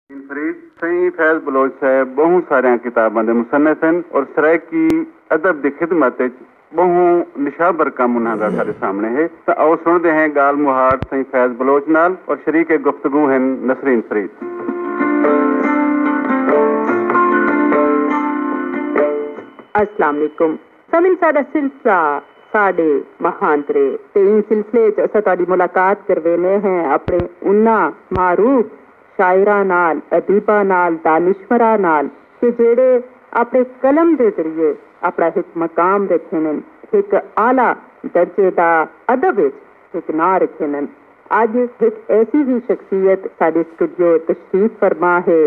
फरीद सही फैज बलोच साहब बहुत सारिया किताबों के मुसन्निफ हैं और सराइकी अदब की खिदमत बहु निशाबर काम उन्होंने सारे सामने है। तो आओ सुनते हैं गाल मुहार सही फैज बलोच नाल और शरीक गुफ्तगू हैं नसरीन फरीद। अस्सलाम वालेकुम। समिन साडा सिलसिला साडे महांतरे ते इन सिलसिले च असां तुहाडी मुलाकात करवेने हैं अपने उन्ना मारूफ शायरा नाल, अदीबा नाल, दानिशवरा नाल कि जेड़े अपने कलम के जरिए अपना एक मकाम रखे न, एक आला दर्जे का अदब एक ना रखे न। अज एक ऐसी ही शख्सियत साडे स्टूडियो तशरीफ फरमा है।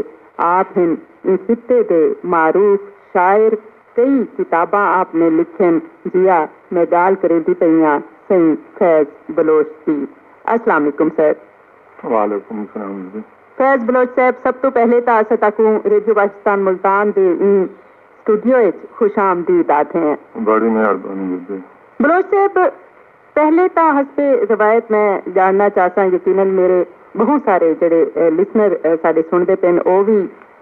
आप हैं इन खित्ते के मारूफ शायर, कई किताबां आपने लिखन जिया मैं गाल करेंदी पईयां सही फैज बलोच की। अस्सलाम वालेकुम सर। वालेकुम सलाम। फैज बलोच साहब, सब तो पहले तो अस तकू रेडियो पाकिस्तान मुल्तान दे इन स्टूडियो खुश आमदीद आते हैं। बड़ी मेहरबानी। बलोच साहब, पहले तो हस्बे रवायत मैं जानना चाहता यकीनन मेरे बहुत सारे जड़े लिसनर साडे सुनते पेन वो भी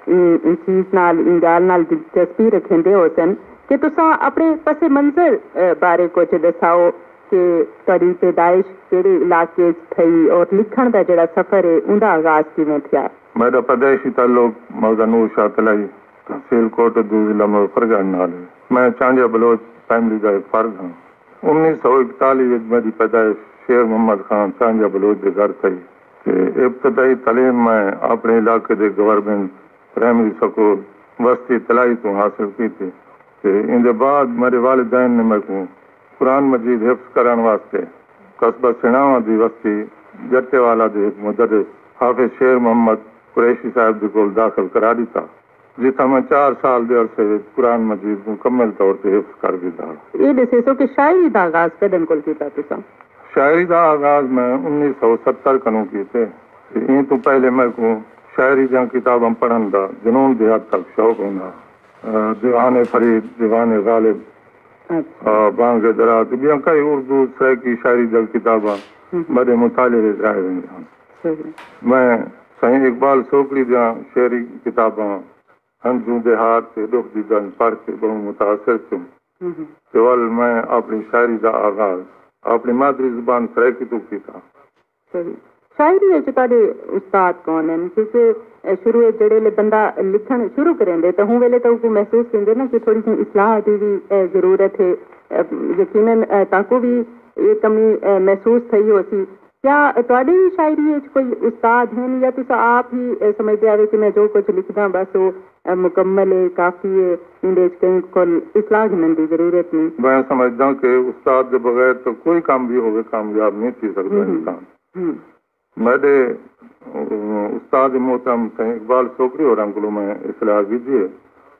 इन चीज नाल इन गाल नाल दिलचस्पी रखेंदे हो सन कि तुसां अपने पसे मंजर बारे कुछ दसाओ कि तुहाडी पैदाइश केड़े इलाके थई और लिखण दा जेड़ा सफर है उनका आगाज किवें थिया? मेरा पैदाइशी ताल्लुक मौजनूर शाह तलाई तहसील कोट जिला मुजफ्फरगढ़ नाल है। मैं चांडिया बलोच फैमिली का एक फर्द हाँ। 1941 मेरी पैदाइश शेर मोहम्मद खान चांडिया बलोच के घर थी। इब्तदाई तालीम मैं अपने इलाके के गवर्नमेंट प्राइमरी स्कूल वस्ती तलाई तो हासिल की थी। इनके बाद मेरे वालिदैन ने मेरे को कुरान मजीद हिफ्ज कराने वास्ते कस्बा सिणावा दी वस्ती जट्टेवाला दे एक मुदर्रिस हाफिज शेर मोहम्मद कुरैशी साहब जी को दाखिल करा दिता, जिथा मैं 4 साल दे अरसे कुरान मजीद मुकम्मल तौर पर हिफ्ज कर दिता। ये दसो कि शायरी दा आगाज कदम कोल कीता तुसां? शायरी दा आगाज मैं 1970 कनू कीते। इन तो पहले मेरे को शायरी दी किताबां पढ़न दा जुनून दी हद तक शौक होंदा। दीवाने फरीद, दीवाने गालिब, बांगे दरात बिया कई उर्दू सराइकी शायरी दी किताबां बड़े मुताले रहे हैं। मैं सही इकबाल सोकड़ी दी शेरी किताबां हंजू दे हाथ से दुख दी गन पढ़ के बहुत मुतासर थी। केवल मैं अपनी शायरी का आगाज अपनी मादरी जुबान सराइकी तो कीता। शायरी तुहाडे उस्ताद कौन हैं? क्योंकि शुरू जेड़े बंदा लिखण शुरू करेंदे तो हूँ वेले तो महसूस करेंदे ना कि थोड़ी सी इस्लाह की भी जरूरत है। यकीनन ताको भी ये कमी महसूस थी हो सी। क्या तुहाडी शायरी कोई उस्ताद हैं या तुस आप ही समझते आवे कि मैं जो कुछ लिखदा बस वो मुकम्मल है, काफी है, इंदे कहीं कोई इस्लाह की जरूरत नहीं? मैं समझदा कि उस्ताद के बगैर तो कोई काम भी होवे कामयाब नहीं थी सकता इंसान। मेरे उस्ताद मोहतरम सही इकबाल सोकरी और अंकलों में इसलाह कीजिए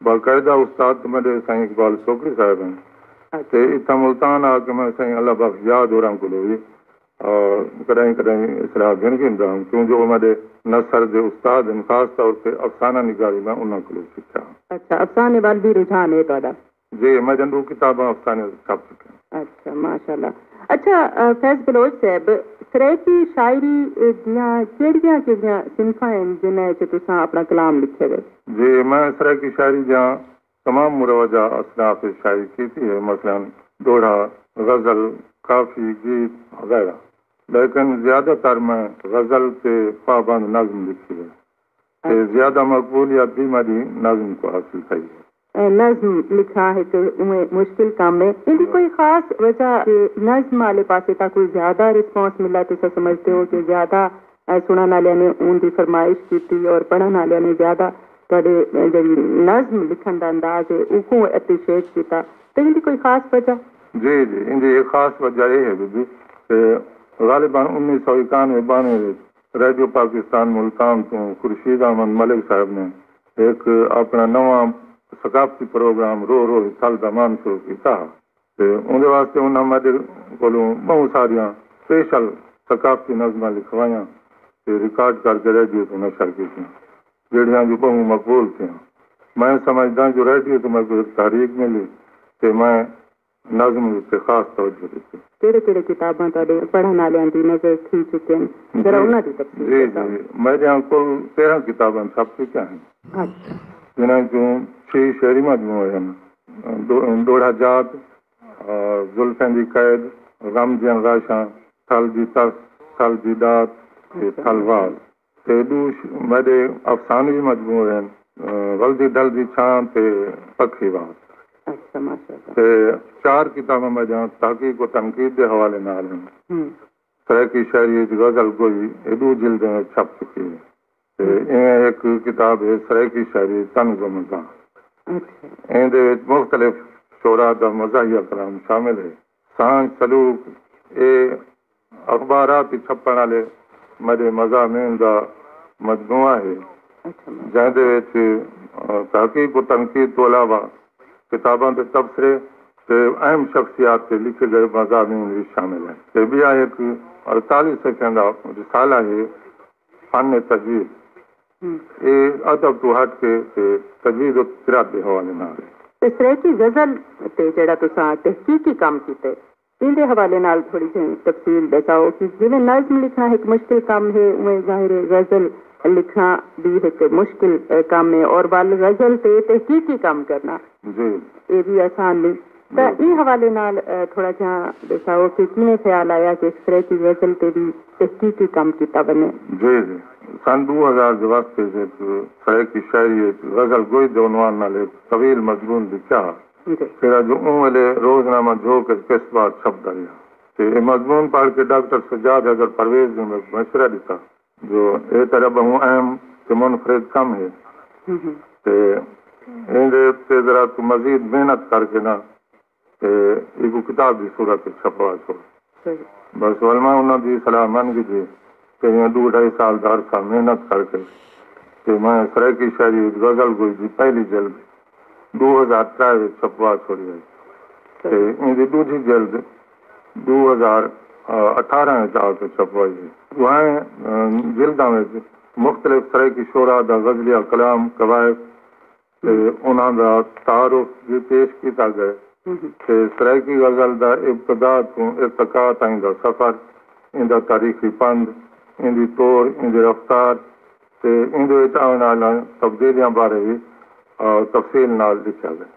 बाकायदा उस्ताद तो मेरे सही इकबाल सोकरी साहब हैं। इतना मुल्तान आके मैं सही अल्लाह बख्श याद हो अंकलों भी और कहीं कहीं इसलाह गिन गिनता हूँ क्यों जो मेरे नसर के उस्ताद हैं, खास तौर पर अफसाना निगारी में उन्होंने को सीखा। अच्छा, अफसाने वाल भी रुझान है तुहाडा? जी, मैं जंदू किताबा अफसाने छप चुके। अच्छा, माशाल्लाह। अच्छा फैज बलोच साहब, सराइकी शायरी दियां केड़ियां सिनफां हैं जिन्हां च तुसां अपना कलाम लिखे हुए? जी, मैं सराइकी शायरी दियां तमाम मुरवजा असनाफ शायरी की थी, मसलन दोड़ा, गजल, काफी, गीत वगैरह, लेकिन ज्यादातर मैं गजल से पाबंद नज्म लिखी है। ज्यादा मकबूलियत भी मेरी नज्म को हासिल की है। नज्म लिखा है तो मुश्किल काम है। इनकी कोई खास वजह नज्म वाले पासे का कोई ज्यादा रिस्पॉन्स मिला तो समझते हो कि ज्यादा सुनने वाले ने उनकी फरमाइश की और पढ़ने वाले ने ज्यादा तुहाडे जी नज्म लिखण का अंदाज है उसको अप्रिशिएट किया, तो इनकी कोई खास वजह? जी जी, इनकी एक खास वजह ये है बीबी कि गालिबन 1991 रेडियो पाकिस्तान मुल्तान तो खुर्शीद अहमद मलिक साहब ने एक अपना नवा सकाफती प्रोग्राम रो रो साल दमान शुरू किया। उनके वास्ते उन्हें मेरे को बहुत सारिया स्पेशल सकाफती नज्म लिखवाइया रिकॉर्ड करके रेडियो तो नशर की जड़िया जो बहुत मकबूल थी। मैं समझदा जो रेडियो तो मेरे को एक तारीख मिली कि मैं नज़म उत्ते खास तवज्जो दी। ਕਿਹੜੇ ਕਿਤਾਬਾਂ ਤੁਹਾਡੇ ਪੜ੍ਹਨ ਵਾਲਿਆਂ ਦੀ ਨਜ਼ਰ ਖੀ ਚੁੱਕੇ ਨੇ, ਜਰਾ ਉਹਨਾਂ ਦੀ ਤਫਸੀਲ जी बताओ। जी मेरे कुल 13 किताबां छप चुकियां हैं, अच्छा, जिन्हां चों 6 शहरी मजमूए हैं, दोड़ा जात, जुल्फें दी कैद, गम दियां राशां, थल दी तस, थल दी दात ते थलवाज ते मेरे अफसानवी मजमूए हैं, वल्दी डल दी छां ते पखीवाद। अच्छा माशाअल्लाह। ते 4 किताबां मेरे तहकीक व तनकीद के हवाले नाल हैं। सराइकी शायरी गजल गोई दो जिल्द में छप चुकी है। ते इवें एक किताब है सराइकी शायरी तंज़ व मज़ाह। अच्छा, इहदे विच मुख्तलिफ शोरा दा मज़ाहिया कलाम शामिल है। सांझ सलूक ए अखबारात छपण वाले मेरे मज़ामीन दा मजमूआ है, अच्छा जिहदे विच तहकीक व तनकीद तो अलावा किताबां के तबसरे ते अहम शख्सियात से लिखे गए मज़ामीन भी शामिल हैं। ते भी एक 48 सफ़ियां दा रिसाला है फन तजवीज़। ये अदब तो हट के तजवीज़ और क़िरात के हवाले नाल है। ते सराइकी गजल ते जेड़ा तुसां तहकीकी काम कीते इनके हवाले नाल थोड़ी सी तफसील बताओ कि जिवें नज़्म लिखना एक मुश्किल काम है, उवें ज़ाहिर है गजल लिखना भी एक मुश्किल काम है, और वाल गजल ते तहकीकी काम करना जी ये भी आसान नहीं। तो इन हवाले नाल थोड़ा जा बताओ कि किवें ख्याल आया कि इस तरह की गजल ते भी तहकीकी काम कीता बने। जी जी सन 2000 के वास्ते सराइकी शायरी गजल गोई दे उन्वान नाल एक तवील मजमून लिखा तेरा जो वाले रोजनामा झोंक किस बात शब्द रहा ते मजमून पढ़ के डॉक्टर सज्जाद अगर परवेज ने मशवरा दिता जो ए तरह बहु अहम ते मुनफरिद कम है ते इनदे ते जरा तू मजीद मेहनत करके ना ते एक किताब की सूरत छपवा छोड़ बस वलमा उन्होंने सलाह मन की कि मैं 2-2.5 साल का अरसा मेहनत करके ते मैं सराइकी शायरी गजल गोई की पहली जल्द 2003 छपवा छोड़ी गई। इनकी दूसरी जल्द 2018 आके छपवाई है। वहाँ जिल्दा में मुख्तलिफ सराइकी शोरा दा गजलिया कलाम कवायद उन्होंने तारुफ भी पेश किया गया। सराइकी गजल का इब्तदा तो इर्तिका ताईं दा सफर, इंदा तारीखी पंद, इंदी तौर, इंदी रफ्तार ते इंदे विच आने वाली तब्दीलियां बारे भी तफसील नाल लिखा गया।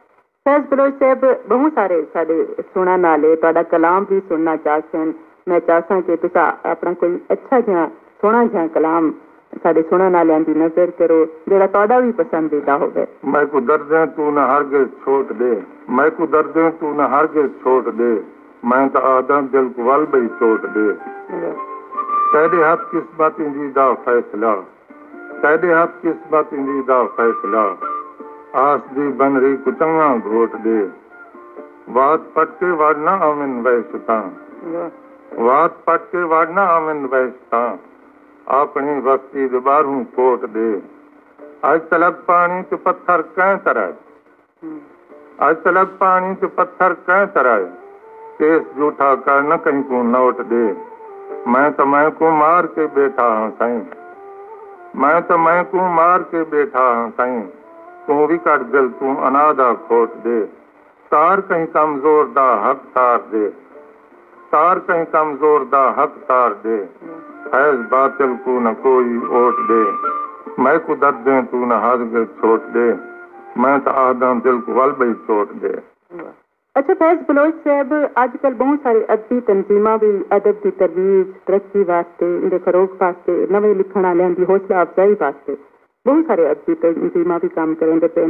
फैज बलोच साहब बहुत सारे साडे सुनने वाले तुहाडा कलाम भी सुनना चाहते हैं। मैं चाहता कि तुसा अपना कोई अच्छा जिहा सोहना जिहा कलाम साडे सुनने वालियां दी नजर करो जेड़ा तुहाडा भी पसंदीदा होवे। मैं को दर्द तू न हरगिज़ छोड़ दे, मैं को दर्द तू न हरगिज़ छोड़ दे, मैं तो आदम दिल को वल बई चोट दे। तेरे हाथ किस्मत इंदी दा फैसला, तेरे हाथ किस्मत इंदी दा फैसला, आस दी बन रही कुचंगा घोट दे, वात पटके वाड़ना आमिन वैसता, वात पटके वाड़ना आमिन वैसता, अपनी बस्ती दे बाहरों कोट दे। आज तलक पानी ते पत्थर कैं तरह, आज तलक पानी ते पत्थर कैं तरह, केस झूठा कर न कहीं को नोट दे। मैं को मार के बैठा हाँ साईं, मैं को मार के बैठा हाँ साईं, तू भी कर दिल तू अनादा खोट दे। तार कहीं कमजोर दा हक तार दे, तार कहीं कमजोर दा हक तार दे, फैज बातिल को न कोई ओट दे। मैं को दर्द दे तू न हरगिज़ छोड़ दे, मैं तो आदम दिल को वल बई चोट दे। अच्छा फैज बलोच साहब आजकल बहुत सारे अदबी तंजीमां भी अदब की तरवीज तरक्की वास्ते इनके फरोग वास्ते नवे लिखण वालियां दी हौसला अफजाई वास्ते बहुत सारे अदबी तंजीमां भी काम करेंदे पे।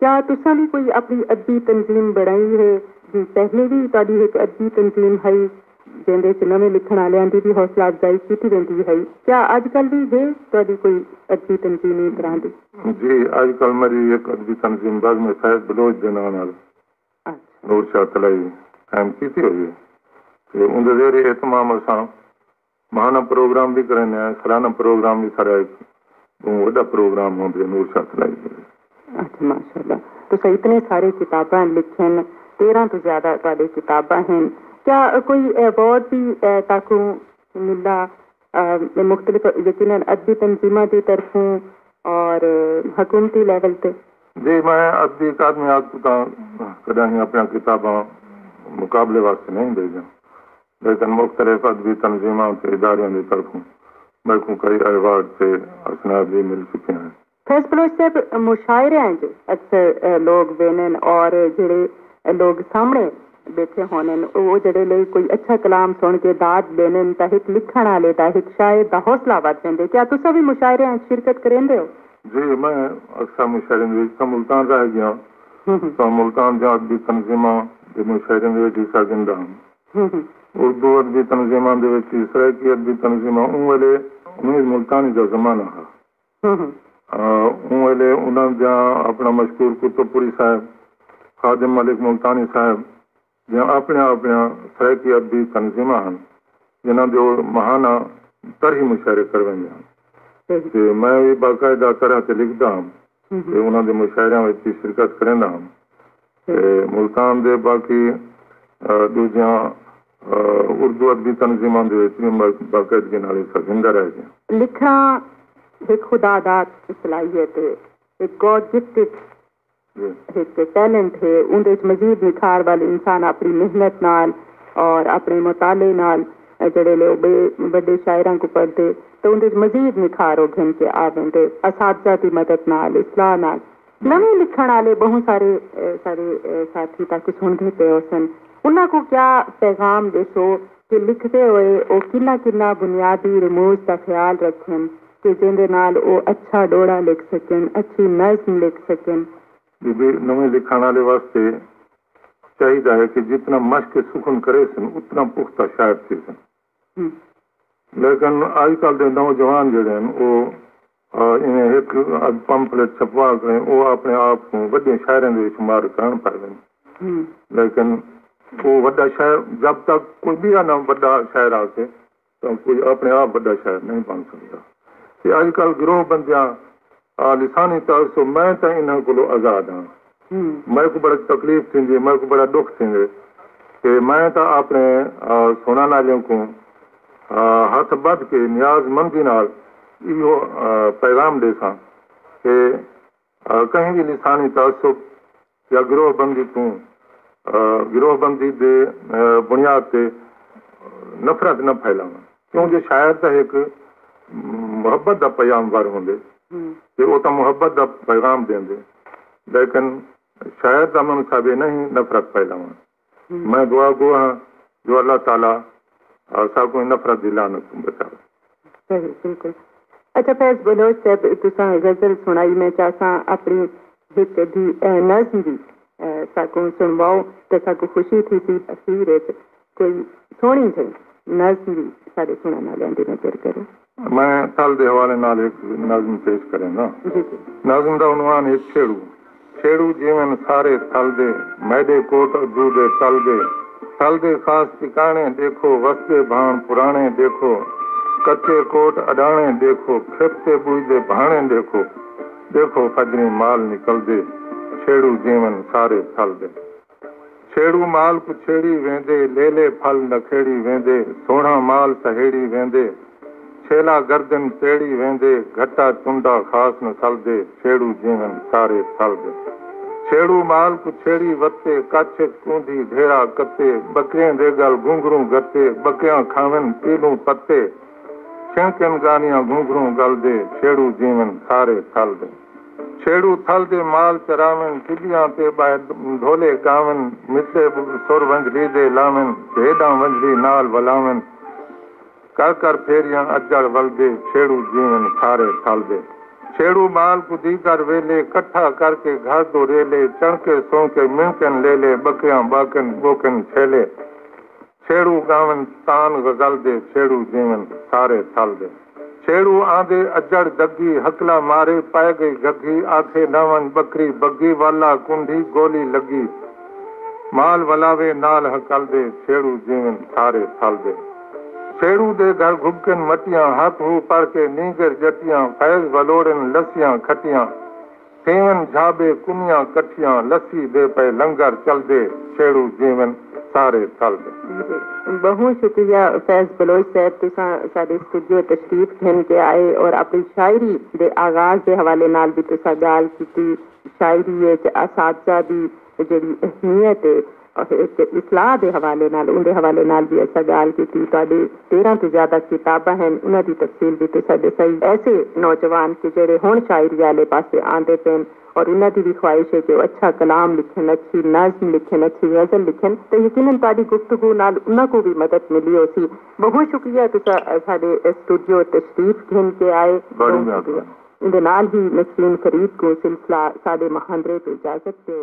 क्या तुसां भी कोई अपनी अदबी तंजीम बनाई है? जी पहले भी तुहाडी एक अदबी तंजीम है जिंदे च नवे लिखण वालियां दी भी हौसला अफजाई कीती वेंदी है। क्या आजकल भी है तुहाडी कोई अदबी तंजीम इस तरह दी? जी आजकल मेरी एक अदबी तंजीम बाग में फैज बलोच दे नाम नाल नूर शाह तलाई कायम की हुई है। तो उनके जेरे एहतमाम असां महाना प्रोग्राम भी करने हैं, सालाना प्रोग्राम भी सारा एक वड्डा प्रोग्राम होंदे नूर शाह तलाई। अच्छा माशाअल्लाह। तो सही इतने सारे किताबां लिखन 13 तो ज्यादा तुहाडे किताबां हैं। क्या कोई अवार्ड भी ताकू मिला मुख्तलिफ यकीनन अदबी तंजीमां की तरफों और हुकूमती लेवल पे? जी मैं अदबी अकादमी कदा ही अपना किताबां मुकाबले वास्ते नहीं भेजा, लेकिन मुख्तलिफ अदबी तंजीमों के इदारों की तरफों मेरे को कई अवार्ड से असनाद भी मिल चुके हैं। फैज बलोच साहब मुशायरे च अक्सर लोग बेनन और जेड़े लोग सामने बैठे होने वो जेड़े लोग कोई अच्छा कलाम सुन के दाद देने ता एक लिखण वाले दा एक शायर दा हौसला वध देंदे। क्या तुसा भी मुशायरे च शिरकत करेंदे हो? जी, मैं अक्सर मुशायरे में मुल्तान रह गया, तो मुल्तान जा अदबी तंजीमां दे मुशायरे में हिस्सा गिंदा हूं। उर्दू अदबी तंजीमां दे विच सराइकी अदबी तंजीमां उवेले मुल्तानी दा ज़माना है। उवेले उन्हां जा अपना मशहूर कुतुबपुरी साहब, खादिम मलिक मुल्तानी साहब ਜਾਂ ਆਪਣੀਆਂ ਸਰਾਇਕੀ ਅਦਬੀ ਤਨਜ਼ੀਮਾਂ ਹਨ ਜਿਨ੍ਹਾਂ ਦੇ ਉਹ ਮਹਾਨਾ ਤਰही ਮੁਸ਼ਾਇਰੇ ਕਰਵਾਉਂਦੇ ਹਨ ਤੇ ਮੈਂ ਵੀ ਬਾਕਾਇਦਾ ਤਰ੍ਹਾਂ ਤੇ ਲਿਖਦਾ ਹਾਂ ਤੇ ਉਹਨਾਂ ਦੇ ਮੁਸ਼ਾਇਰਿਆਂ ਵਿੱਚ ਸ਼ਿਰਕਤ ਕਰਦਾ ਹਾਂ ਤੇ ਮੁਲਤਾਨ ਦੇ ਬਾਕੀ ਦੂਜਿਆਂ ਉਰਦੂ ਅਦਬੀ ਤਨਜ਼ੀਮਾਂ ਦੇ ਵਿੱਚ ਵੀ ਬਾਕਾਇਦਗੀ ਨਾਲ ਜ਼ਿੰਦਾ ਰਹਿ ਗਿਆ। ਲਿਖਣਾ ਇੱਕ ਖੁਦਾ ਦਾ ਸਲਾਹੀਅਤ ਹੈ, ਇੱਕ ਗॉड गिफ्टेड एक टैलेंट है। उनदे मजीद निखार वाले इंसान अपनी मेहनत नाल और अपने मुताले नाल जड़े लोग बड़े शायरां को पढ़ते तो उनदे मजीद निखार उठन के आवेंदे असातिज़ा की मदद नाल इस्लाह नाल नवे लिखण वाले बहुत सारे साथी तक सुनते पे होसन। उन्हां को क्या पैगाम देसो कि लिखते हुए वो किन्ना किन्ना बुनियादी रमूज का ख्याल रखें कि जिंदे नाल वो अच्छा डोड़ा लिख सकें, अच्छी नज़्म लिख सकें। नवे लिखण वाले वास्ते चाहिए है कि जितना मश्क सुखन करे सन उतना पुख्ता शायर थे सन। लेकिन आजकल के नौजवान जोड़े हैं वो इन्हें एक पंपलेट छपवा करें वो अपने आप को वड्डे शायरों के शुमार कर पाए, लेकिन वो वड्डा शायर जब तक कोई भी ना वड्डा शायर आके तो कोई अपने आप वड्डा शायर नहीं बन सकता। आजकल गिरोह बंदियां लिसानी तौर से मैं तो इन्हों को आज़ाद हाँ। मेरे को बड़ा तकलीफ थी, मेरे को बड़ा दुख थी कि मैं तो अपने सुनने वालों को हाथ बद के नियाजमंदी नाल इहो पैगाम दे सा कि कहीं भी लिसानी तअस्सुब या गिरोहबंदी तू गिरोहबंदी दे बुनियाद से नफरत न फैलावा, क्योंकि शायर तो एक मुहब्बत का पैगामवार होंगे कि वो तो मुहब्बत का पैगाम देंगे, लेकिन शायर का मनसाब नहीं नफरत फैलावा। मैं दुआ गो हाँ जो अल्लाह ताला सबको नफरत की लानत बचावे। सही, बिल्कुल। अच्छा फैज बलोच साहब तुसा गजल सुनाई, मैं चाहता अपनी हित दी नज़्म दी साको सुनवाओ तो साको खुशी थी सी अखीर कोई सोहनी जी नज़्म दी सारे सुनने वाले दी नजर करो। मैं तल दे हवाले नाल एक नज़्म पेश करेंगा। नज़्म दा उन्वान है छेड़ू। छेड़ू जीवन सारे थल दे मैदे कोट अजू दे तल दे खास ठिकाने देखो, वसदे भाण पुराने देखो, कच्चे कोट अडाने देखो, खेपते बुझदे भाणे देखो, देखो फजरी माल निकल दे, छेड़ू जीवन सारे थल दे। छेड़ू माल को छेड़ी वेंदे, ले ले फल नखेड़ी वेंदे, सोना माल सहेड़ी वेंदे, छेला गर्दन तेड़ी वेंदे, घटा चुंडा खास न सल दे, छेड़ू जीवन सारे थल दे। छेड़ू माल को छेड़ी वत्ते, कच्छ कूंदी ढेरा कत्ते, बकरियां दे गल घुंघरू गत्ते, बकरियां खावन पीलू पत्ते, छिणकन गानियां घुंघरू गल दे, छेड़ू जीवन सारे थल दे। छेड़ू थल दे माल चरावन, टिबियां ते ढोले गावन, मिसे सुर वंजली दे लावन, भेडां वंजली नाल वलावन, कर कर फेरियां अजड़ वलदे, छेड़ू जीवन सारे थल दे। छेड़ू माल को दी कर वेले, कट्ठा करके घर दो रेले, चणके सोंके मिणकन ले ले, बकरियां बाकन बोकन छेले, छेड़ू गावन तान गल दे, छेड़ू जीवन सारे थल दे। छेड़ू आंदे अजड़ दगी, हकला मारे पाए गई गगी, आखे नवन बकरी बग्गी, वाला कुंडी गोली लगी, माल वलावे नाल हकल दे, छेड़ू जीवन सारे थल दे। छेड़ू दे घर घुबकन मटियां, हाथ हू पर के नीगर जटियां, फैज वलोड़न लस्सियां खटियां, सेवन झाबे कुनियां कठियां, लस्सी दे पे लंगर चल दे, छेड़ू जीवन सारे थल दे। बहुत शुक्रिया फैज बलोच साहब, तुसा साडे स्टूडियो तशरीफ घन के आए और अपनी शायरी दे आगाज के हवाले नाल भी तुसा गल कीती, शायरी असातिज़ा दी जेड़ी अहमियत है एक इस्लाह के हवाले नाल उनके हवाले नाल भी असा गाल की 13 तो ज्यादा किताबां हैं उन्हां दी तफसील भी तो साडे सही ऐसे नौजवान के जेड़े हुण शायरी वाले पासे आंदे पेन और उन्हां दी भी ख्वाहिश है कि वो अच्छा कलाम लिखन, अच्छी नज़्म लिखन, अच्छी गज़ल लिखन, तो यकीनन ताड़ी गुफ्तगू नाल उन्हां को भी मदद मिली होसी। बहुत शुक्रिया तुसा साडे स्टूडियो तशरीफ घेन के आए। इंदे नाल ही नसरीन फरीद को सिलसिला साडे महांदरे तो इजाजत दो।